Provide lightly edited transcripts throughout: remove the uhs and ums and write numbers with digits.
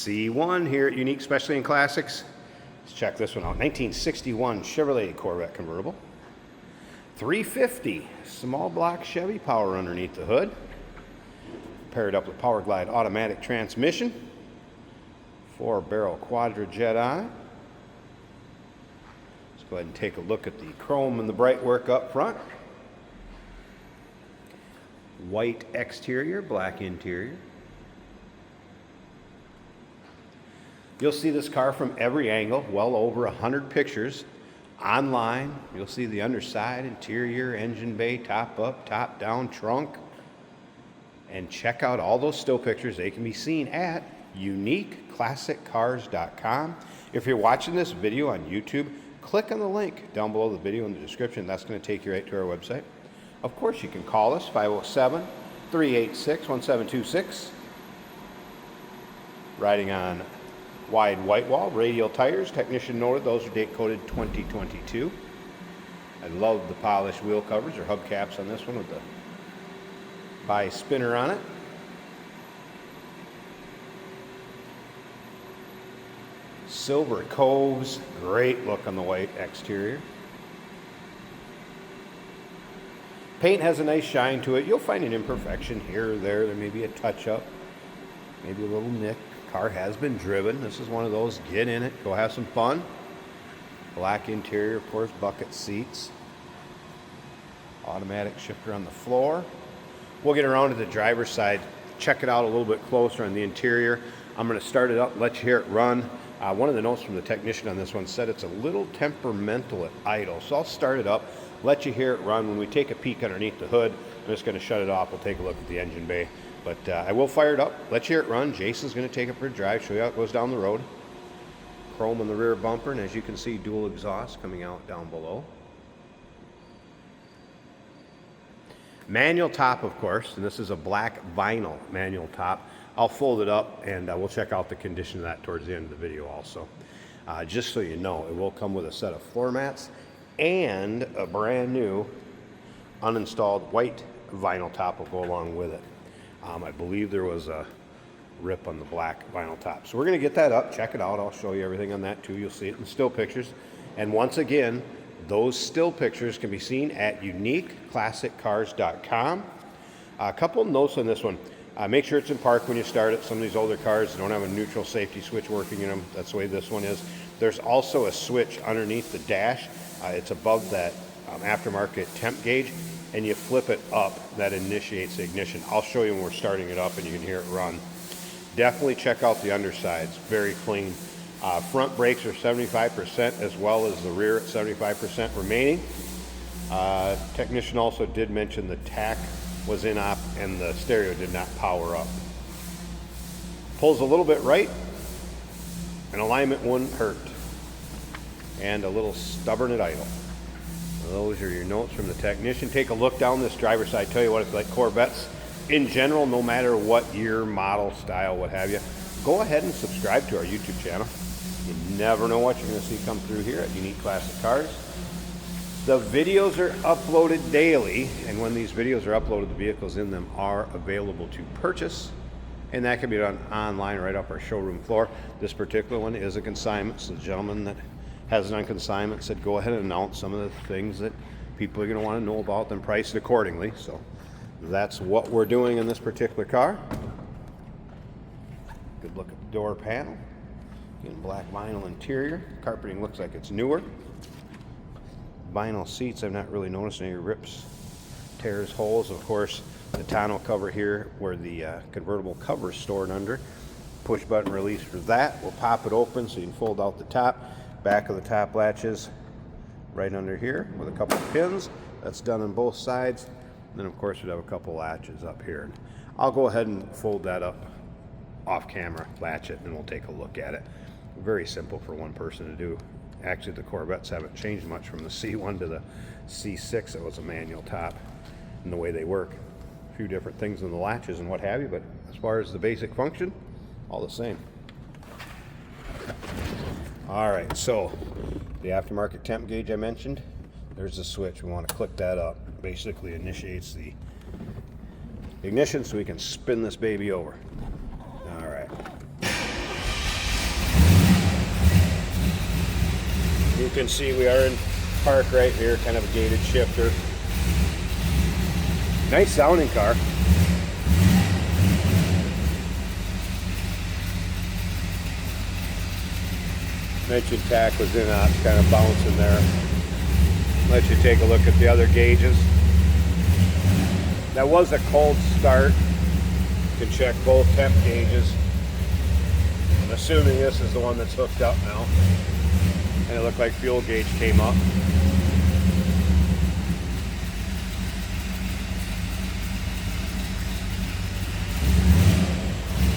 C1 here at Unique Specialty and Classics. Let's check this one out. 1961 Chevrolet Corvette convertible. 350 small block Chevy power underneath the hood. Paired up with Power Glide automatic transmission. 4-barrel Quadra Jedi. Let's go ahead and take a look at the chrome and the bright work up front. White exterior, black interior. You'll see this car from every angle, well over 100 pictures online. You'll see the underside, interior, engine bay, top up, top down, trunk. And check out all those still pictures. They can be seen at uniqueclassiccars.com. If you're watching this video on YouTube, click on the link down below the video in the description. That's going to take you right to our website. Of course, you can call us, 507-386-1726. Riding on wide white wall, radial tires. Technician noted those are date coded 2022. I love the polished wheel covers or hubcaps on this one with the bi-spinner on it. Silver coves, great look on the white exterior. Paint has a nice shine to it. You'll find an imperfection here or there. There may be a touch-up, maybe a little nick. Car has been driven. This is one of those, get in it, go have some fun. Black interior, of course, bucket seats. Automatic shifter on the floor. We'll get around to the driver's side, check it out a little bit closer on the interior. I'm going to start it up, let you hear it run. One of the notes from the technician on this one said it's a little temperamental at idle. So I'll start it up, let you hear it run. When we take a peek underneath the hood, I'm just going to shut it off. We'll take a look at the engine bay. But I will fire it up, let you hear it run. Jason's going to take it for a drive, show you how it goes down the road. Chrome on the rear bumper, and as you can see, dual exhaust coming out down below. Manual top, of course, and this is a black vinyl manual top. I'll fold it up, and we'll check out the condition of that towards the end of the video also. Just so you know, it will come with a set of floor mats and a brand new uninstalled white vinyl top will go along with it. I believe there was a rip on the black vinyl top. So we're going to get that up, check it out. I'll show you everything on that too. You'll see it in still pictures. And once again, those still pictures can be seen at uniqueclassiccars.com. A couple notes on this one. Make sure it's in park when you start it. Some of these older cars don't have a neutral safety switch working in them. That's the way this one is. There's also a switch underneath the dash. It's above that aftermarket temp gauge, and you flip it up. That initiates the ignition. I'll show you when we're starting it up and you can hear it run. Definitely check out the undersides. Very clean. Front brakes are 75% as well as the rear at 75% remaining. Technician also did mention the tach was in op and the stereo did not power up. Pulls a little bit right, and alignment wouldn't hurt. And a little stubborn at idle. Those are your notes from the technician. Take a look down this driver's side. Tell you what it's like. Corvettes in general, no matter what year, model, style, what have you, go ahead and subscribe to our YouTube channel. You never know what you're going to see come through here at Unique Classic Cars. The videos are uploaded daily, and when these videos are uploaded, the vehicles in them are available to purchase, and that can be done online right off our showroom floor. This particular one is a consignment, so the gentleman that has it on consignment said go ahead and announce some of the things that people are going to want to know about, then price it accordingly. So that's what we're doing in this particular car. Good look at the door panel. Again, black vinyl interior. Carpeting looks like it's newer. Vinyl seats, I've not really noticed any rips, tears, holes. Of course, the tonneau cover here where the convertible cover is stored under. Push button release for that. We'll pop it open so you can fold out the top. Back of the top latches right under here with a couple of pins. That's done on both sides. And then of course we'd have a couple latches up here. I'll go ahead and fold that up off camera, latch it, and we'll take a look at it. Very simple for one person to do. Actually, the Corvettes haven't changed much from the C1 to the C6. It was a manual top and the way they work. A few different things in the latches and what have you, but as far as the basic function, all the same. All right, so the aftermarket temp gauge I mentioned, there's the switch. We want to click that up. Basically initiates the ignition so we can spin this baby over. All right. You can see we are in park right here, kind of a gated shifter. Nice sounding car. Mentioned tack was in kind of bouncing there. Let you take a look at the other gauges. That was a cold start. You can check both temp gauges. I'm assuming this is the one that's hooked up now. And it looked like fuel gauge came up.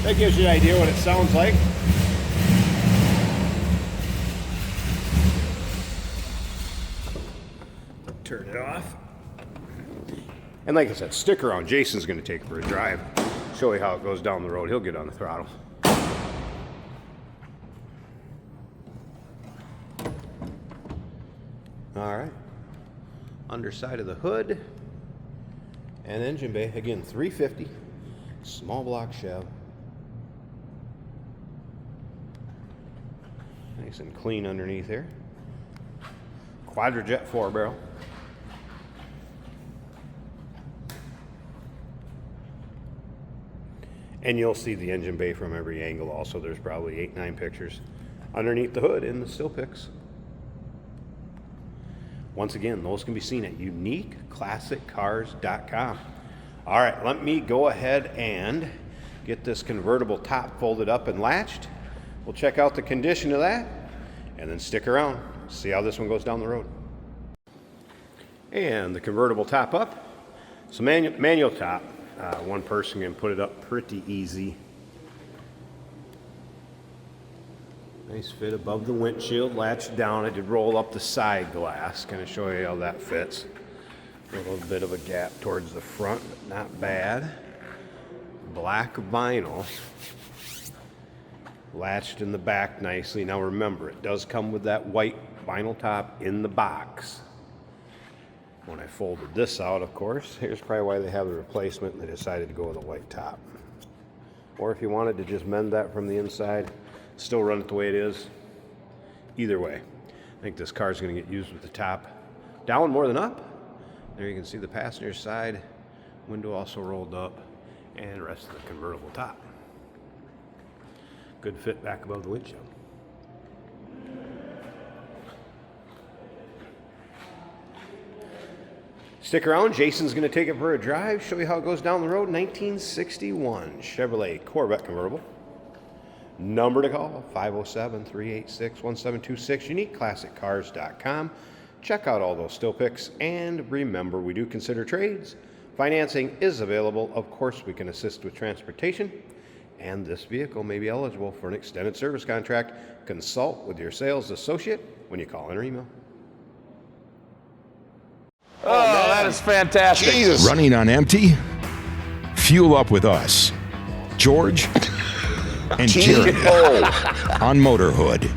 That gives you an idea what it sounds like. Turn it off. And like I said, stick around. Jason's going to take it for a drive. Show you how it goes down the road. He'll get on the throttle. All right. Underside of the hood and engine bay. Again, 350. Small block Chev. Nice and clean underneath here. Quadrajet 4-barrel. And you'll see the engine bay from every angle also. There's probably 8-9 pictures underneath the hood in the still pics. Once again, those can be seen at uniqueclassiccars.com. All right, let me go ahead and get this convertible top folded up and latched. We'll check out the condition of that and then stick around. See how this one goes down the road. And the convertible top up. So manual top. One person can put it up pretty easy. Nice fit above the windshield, latched down. I did roll up the side glass, kind of show you how that fits. A little bit of a gap towards the front, but not bad. Black vinyl, latched in the back nicely. Now remember, it does come with that white vinyl top in the box. When I folded this out, of course, here's probably why they have the replacement and they decided to go with a white top. Or if you wanted to just mend that from the inside, still run it the way it is. Either way, I think this car is going to get used with the top down more than up. There you can see the passenger side window also rolled up and the rest of the convertible top. Good fit back above the windshield. Stick around. Jason's going to take it for a drive, show you how it goes down the road. 1961 Chevrolet Corvette convertible. Number to call, 507-386-1726, uniqueclassiccars.com. Check out all those still pics, and remember, we do consider trades. Financing is available. Of course, we can assist with transportation, and this vehicle may be eligible for an extended service contract. Consult with your sales associate when you call in or email. Oh, that is fantastic. Jesus. Running on empty? Fuel up with us, George and Jared on Motorhood.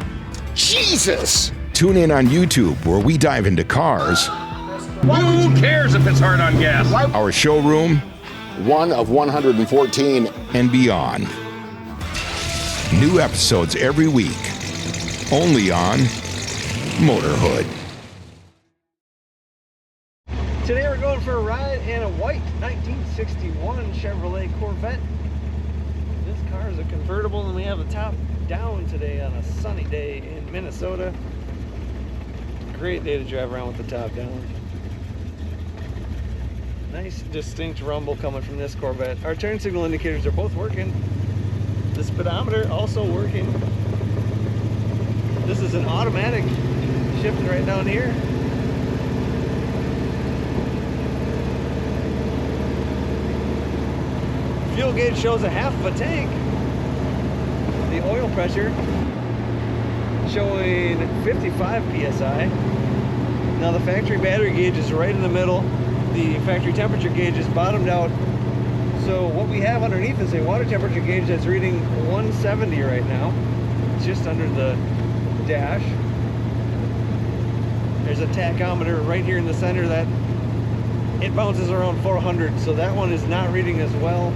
Jesus. Tune in on YouTube where we dive into cars. Who cares if it's hard on gas? Our showroom. One of 114. And beyond. New episodes every week. Only on Motorhood. Today we're going for a ride in a white 1961 Chevrolet Corvette. This car is a convertible and we have the top down today on a sunny day in Minnesota. Great day to drive around with the top down. Nice distinct rumble coming from this Corvette. Our turn signal indicators are both working. The speedometer also working. This is an automatic shifting right down here. Fuel gauge shows a half of a tank. The oil pressure showing 55 psi. Now the factory battery gauge is right in the middle. The factory temperature gauge is bottomed out. So what we have underneath is a water temperature gauge that's reading 170 right now. It's just under the dash. There's a tachometer right here in the center that it bounces around 400, so that one is not reading as well.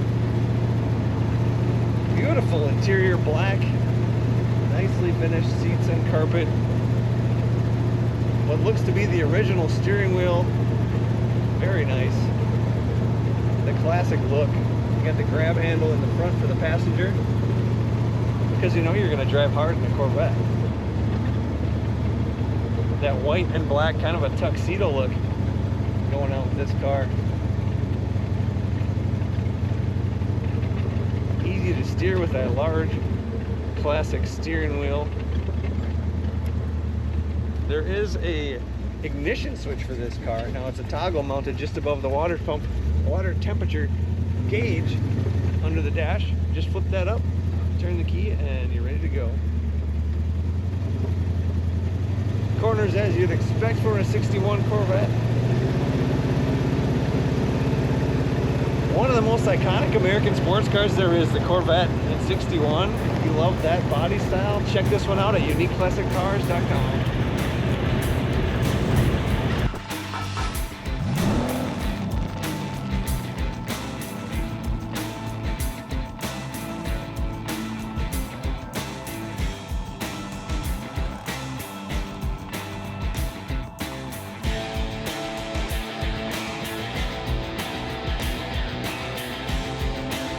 Beautiful interior black, nicely finished seats and carpet. what looks to be the original steering wheel. Very nice. The classic look. You got the grab handle in the front for the passenger, because you know you're going to drive hard in a Corvette. That white and black, kind of a tuxedo look going on with this car. Easy to steer with that large classic steering wheel. There is a ignition switch for this car. Now it's a toggle mounted just above the water pump, water temperature gauge under the dash. Just flip that up, turn the key, and you're ready to go. Corners as you'd expect for a 61 Corvette. One of the most iconic American sports cars there is, the Corvette in 61. If you love that body style, check this one out at uniqueclassiccars.com.